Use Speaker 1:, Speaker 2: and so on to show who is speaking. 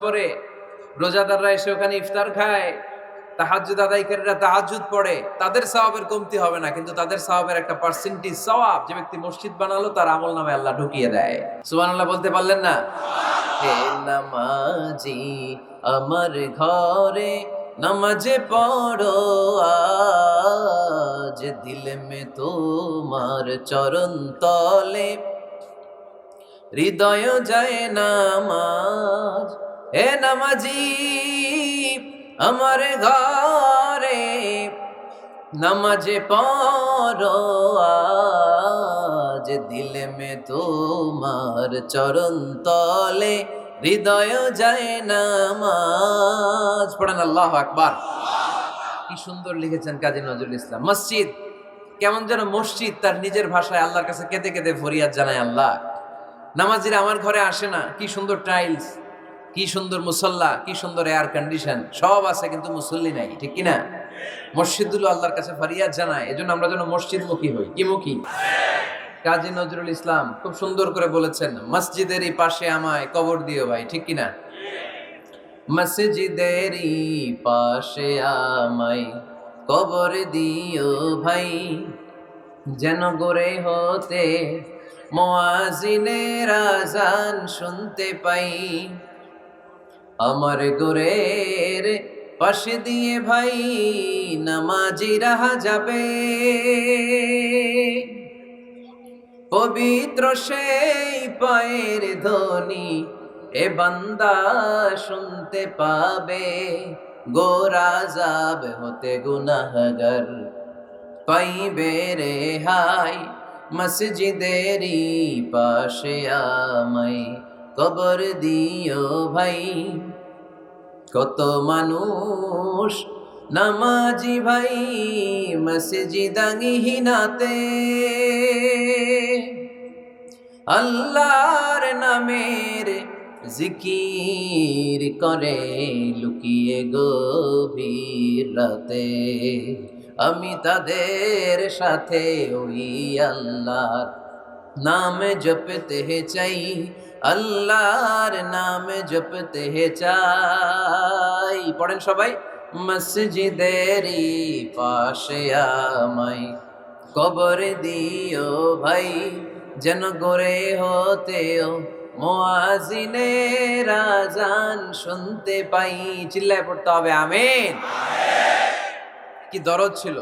Speaker 1: পরে রোজাদাররা এসে ওখানে ইফতার খায়, তাহাজ্জুদ আদায়কারীরা তাহাজ্জুদ পড়ে, তাদের সওয়াবের কমতি হবে না, কিন্তু তাদের সওয়াবের একটা পার্সেন্টেজ সওয়াব যে ব্যক্তি মসজিদ বানালো তার আমলনামায় আল্লাহ ঢুকিয়ে দেয়। সুবহানাল্লাহ বলতে পারলেন না? হে নামাজি আমার ঘরে নামাজে পড়ো আজ, দিল মে তোমার চরণ তলে হৃদয় যায় নামাজ। হে নামাজি আমার ঘরে নামাজে পড়ো আজ, দিল মে তোমার চরণ তলে হৃদয় যায় নামাজ। পড়েন আল্লাহু আকবার। কি সুন্দর লিখেছেন কাজী নজরুল ইসলাম। মসজিদ কেমন যেন মসজিদ তার নিজের ভাষায় আল্লাহর কাছে কেঁদে কেঁদে ফরিয়াদ জানায়, আল্লাহ নামাজিরা আমার ঘরে আসে না, কি সুন্দর টাইলস, কি সুন্দর মুসল্লা, কি সুন্দর এয়ার কন্ডিশন, সব আছে কিন্তু মুসল্লি নাই, ঠিক কিনা? মসজিদগুলো আল্লাহর কাছে ফরিয়াদ জানায়, এজন্য আমরা যেন মসজিদমুখী হই। কি মুখী? কাজী নজরুল ইসলাম খুব সুন্দর করে বলেছেন, মসজিদেরই পাশে আমায় কবর দিও ভাই, ঠিক কিনা? মসজিদেরই পাশে আমায় কবর দিও ভাই, যেন গড়ে হতে মুয়াজ্জিনের আযান শুনতে পাই। আমার ঘরের পাশে দিয়ে ভাই নামাজিরা যাবে, পবিত্র সেই পায়ের ধ্বনি এ বান্দা শুনতে পাবে। গোরা যাব হতে গুনাহগার পাইবে রেহাই, মসজিদেরই পাশে আমায় কবর দিও ভাই। কত মানুষ নামাজি ভাই মসজিদাঙ্গিহীনাতে, আল্লাহর নামের জিকির করে লুকিয়ে গভীর রাতে। আমি তাদের সাথে ওই আল্লাহর নাম জপতে চাই, আল্লাহর নাম জপতে চাই। পড়েন সবাই, মসজিদেরই পাশে আমায় কবর দিও ভাই, যেন গড়ে হতেও মুয়াজ্জিনের আযান শুনতে পাই। চিল্লায় পড়তে হবে আমিন। কি দরদ ছিল।